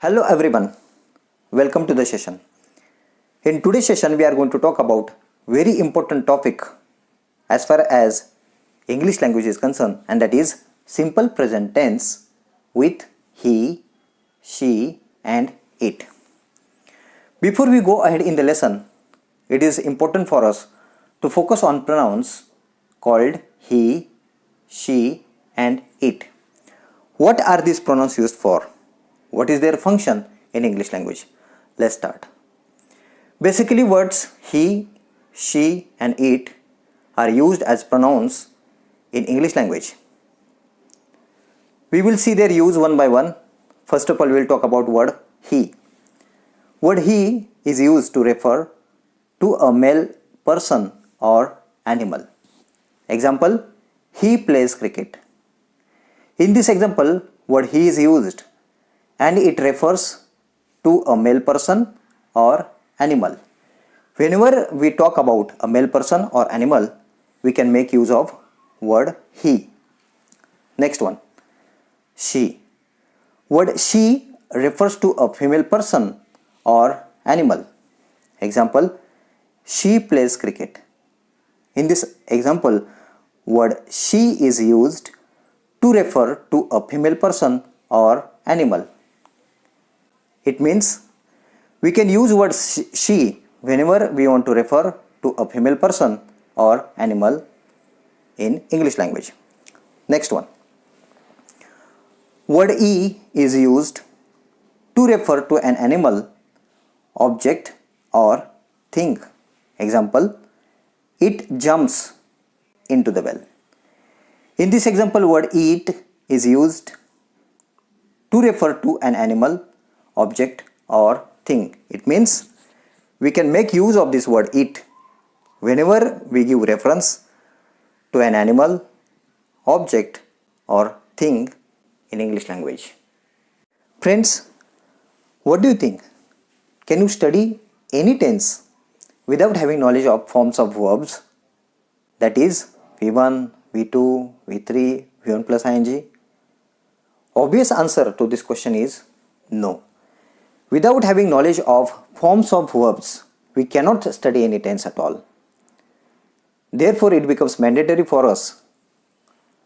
Hello everyone, welcome to the session. In today's session we are going to talk about very important topic as far as English language is concerned, and that is simple present tense with he, she and it. Before we go ahead in the lesson, it is important for us to focus on pronouns called he, she and it. What are these pronouns used for? What is their function in English language? Let's start. Basically, words he, she and it are used as pronouns in English language. We will see their use one by one. First of all, we will talk about word he. Word he is used to refer to a male person or animal. Example, he plays cricket. In this example, word he is used and it refers to a male person or animal. Whenever we talk about a male person or animal, we can make use of word he. Next one, she. Word she refers to a female person or animal. Example, she plays cricket. In this example, word she is used to refer to a female person or animal. It means we can use word she whenever we want to refer to a female person or animal in English language. Next one. Word e is used to refer to an animal, object or thing. Example, it jumps into the well. In this example, word eat is used to refer to an animal, object or thing. It means we can make use of this word it whenever we give reference to an animal, object or thing in English language. Friends, what do you think? Can you study any tense without having knowledge of forms of verbs, that is V1, V2, V3, V1 plus ing? Obvious answer to this question is no. Without having knowledge of forms of verbs, we cannot study any tense at all. Therefore, it becomes mandatory for us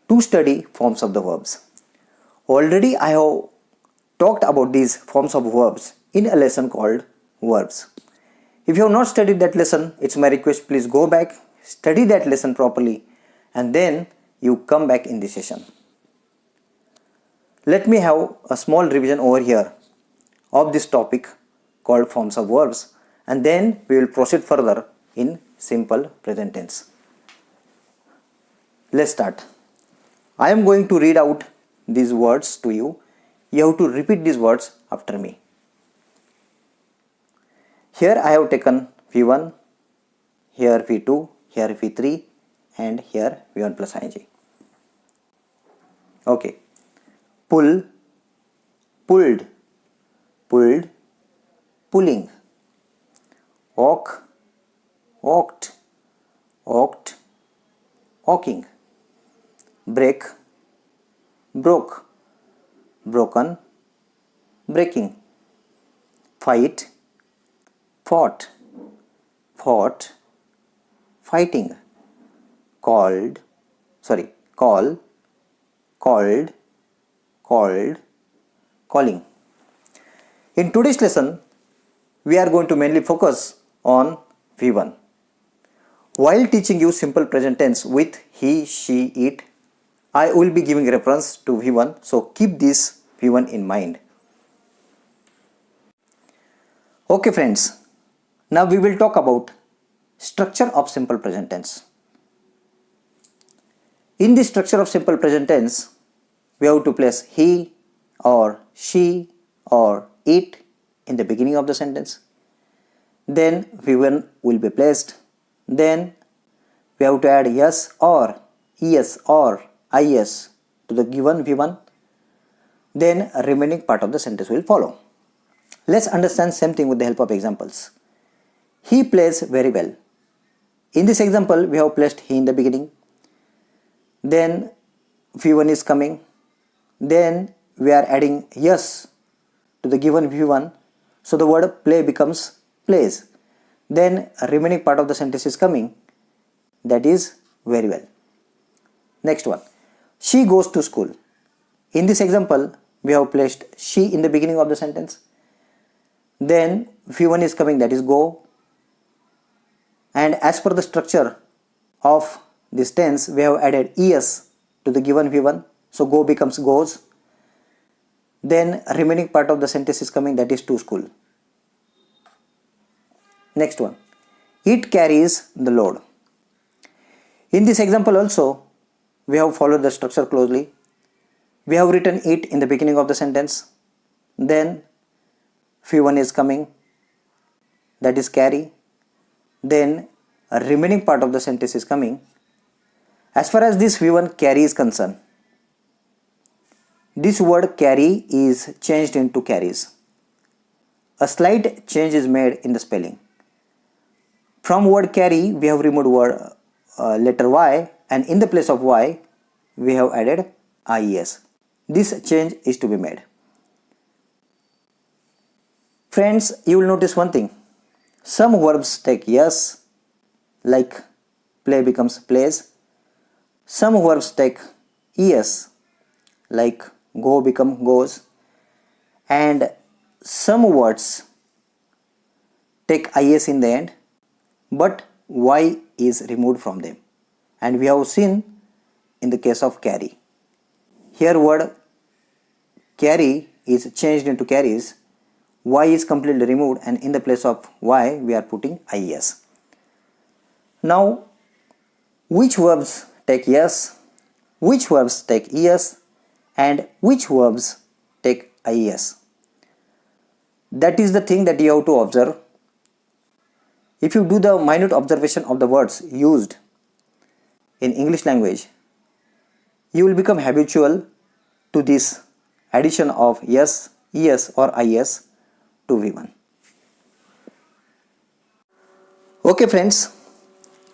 to study forms of the verbs. Already I have talked about these forms of verbs in a lesson called verbs. If you have not studied that lesson, it's my request, please go back, study that lesson properly and then you come back in this session. Let me have a small revision over here of this topic called forms of verbs, and then we will proceed further in simple present tense. Let's start. I am going to read out these words to you. You have to repeat these words after me. Here I have taken V1, here V2, here V3 and here V1 plus ing. Okay. Pull, pulled, pulled, pulling. Walk, walked, walked, walking. Break, broke, broken, breaking. Fight, fought, fought, fighting. Called, call, called, called, calling. In today's lesson, we are going to mainly focus on V1. While teaching you simple present tense with he, she, it, I will be giving reference to V1, so keep this V1 in mind. Okay friends, now we will talk about structure of simple present tense. In the structure of simple present tense, we have to place he or she or it in the beginning of the sentence. Then V1 will be placed. Then we have to add yes or es or is to the given V1. Then a remaining part of the sentence will follow. Let's understand same thing with the help of examples. He plays very well. In this example, we have placed he in the beginning. Then V1 is coming. Then we are adding yes to the given V1. So the word play becomes plays. Then remaining part of the sentence is coming. That is very well. Next one. She goes to school. In this example, we have placed she in the beginning of the sentence. Then V1 is coming, that is go. And as per the structure of this tense, we have added es to the given V1. So go becomes goes. Then remaining part of the sentence is coming, that is to school. Next one. It carries the load. In this example also, we have followed the structure closely. We have written it in the beginning of the sentence. Then V1 is coming, that is carry. Then a remaining part of the sentence is coming. As far as this V1 carry is concerned, this word carry is changed into carries. A slight change is made in the spelling. From word carry, we have removed word letter Y, and in the place of Y, we have added IES. This change is to be made. Friends, you will notice one thing. Some verbs take yes, like play becomes plays. Some verbs take es, like go become goes. And some words take is in the end, but y is removed from them. And we have seen in the case of carry. Here word carry is changed into carries. Y is completely removed, and in the place of Y we are putting IES. Now, which verbs take yes, which verbs take ES, and which verbs take IES? That is the thing that you have to observe. If you do the minute observation of the words used in English language, you will become habitual to this addition of yes, ES or IES to V1. Okay friends,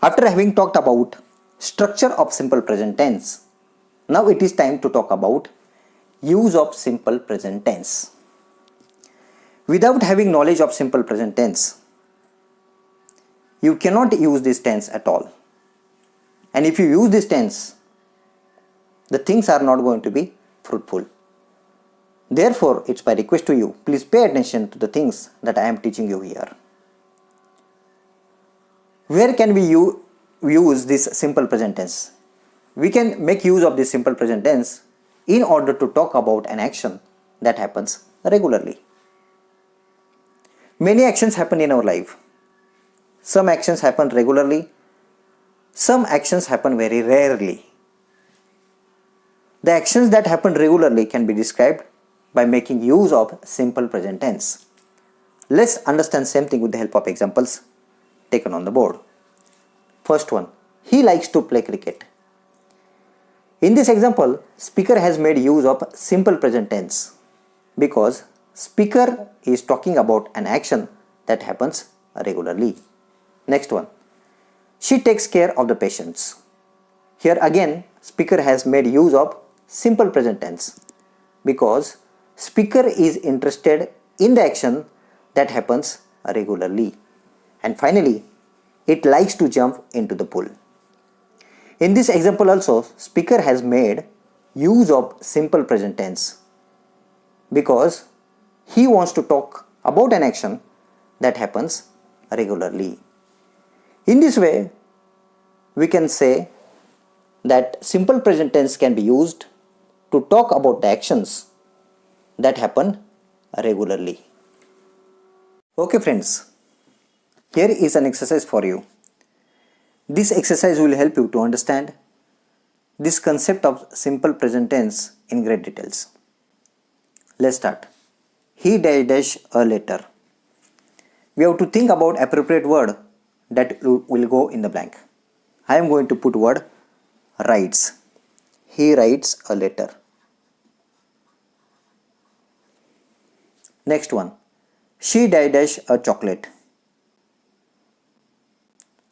after having talked about structure of simple present tense, now it is time to talk about use of simple present tense. Without having knowledge of simple present tense, you cannot use this tense at all. And if you use this tense, the things are not going to be fruitful. Therefore, it's my request to you, please pay attention to the things that I am teaching you here. Where can we use this simple present tense? We can make use of this simple present tense in order to talk about an action that happens regularly. Many actions happen in our life. Some actions happen regularly. Some actions happen very rarely. The actions that happen regularly can be described by making use of simple present tense. Let's understand same thing with the help of examples taken on the board. First one, he likes to play cricket. In this example, speaker has made use of simple present tense because speaker is talking about an action that happens regularly. Next one, she takes care of the patients. Here again, speaker has made use of simple present tense because speaker is interested in the action that happens regularly. And finally, it likes to jump into the pool. In this example also, speaker has made use of simple present tense because he wants to talk about an action that happens regularly. In this way, we can say that simple present tense can be used to talk about the actions that happen regularly. Okay friends, here is an exercise for you. This exercise will help you to understand this concept of simple present tense in great details. Let's start. He dash a letter. We have to think about appropriate word that will go in the blank. I am going to put word writes. He writes a letter. Next one. She dash a chocolate.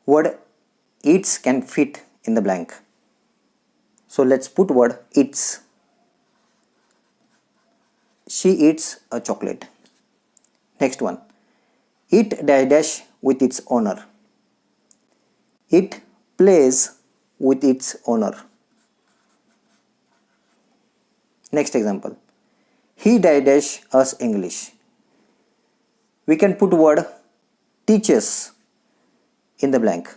Word eats can fit in the blank. So let's put word eats. she eats a chocolate. Next one. It dash dash with its owner. It plays with its owner. Next example. He dash dash us English. We can put word teaches in the blank.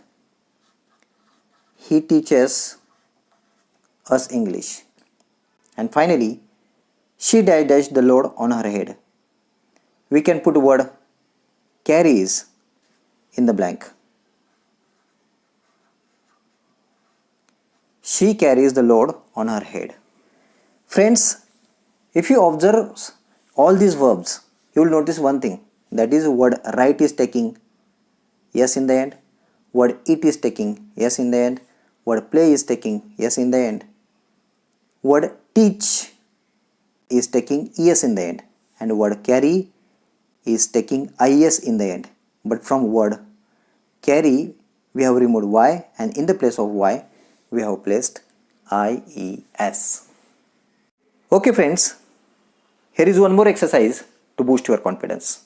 He teaches us English. And finally, she dash dash the load on her head. We can put word carries in the blank. She carries the load on her head. Friends, if you observe all these verbs, you will notice one thing. That is, word write is taking yes in the end. Word eat is taking yes in the end. Word play is taking yes in the end. Word teach is taking yes in the end. And word carry is taking is in the end. But from word carry, we have removed y, and in the place of y, we have placed ies. Okay friends, here is one more exercise to boost your confidence.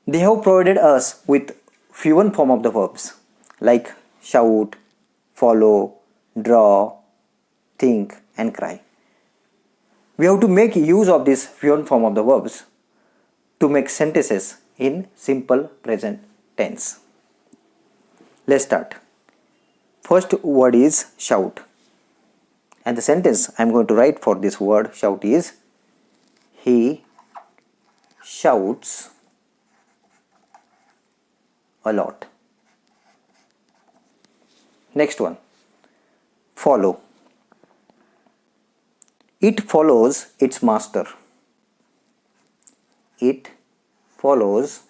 They have provided us with fluent form of the verbs like shout, follow, draw, think and cry. We have to make use of this fluent form of the verbs to make sentences in simple present tense. Let's start. First word is shout, and the sentence I am going to write for this word shout is he shouts a lot. Next one, follow. It follows its master. It follows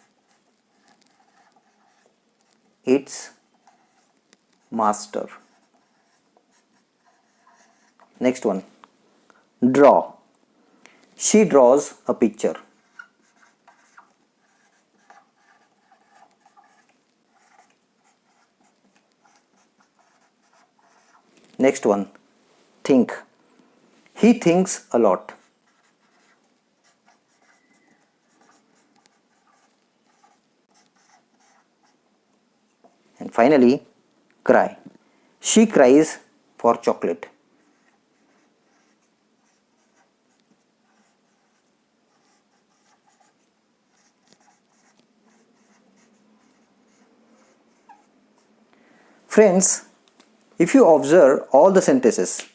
its master. Next one, draw. She draws a picture. Next one, think. He thinks a lot. And finally, cry. She cries for chocolate. Friends, if you observe all the sentences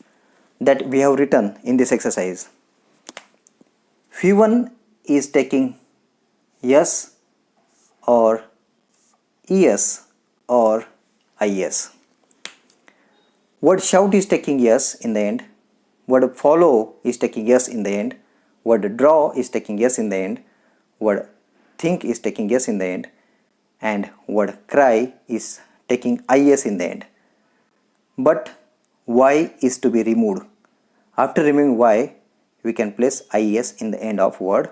that we have written in this exercise, V1 is taking yes or es or is. Word shout is taking yes in the end. Word follow is taking yes in the end. Word draw is taking yes in the end. Word think is taking yes in the end. And word cry is taking is in the end. But y is to be removed. After removing y, we can place is in the end of word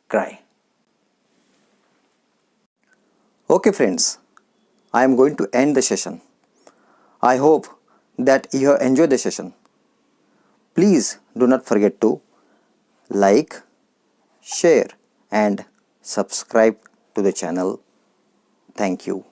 cry. Okay friends, I am going to end the session. I hope that you have enjoyed the session. Please do not forget to like, share and subscribe to the channel. Thank you.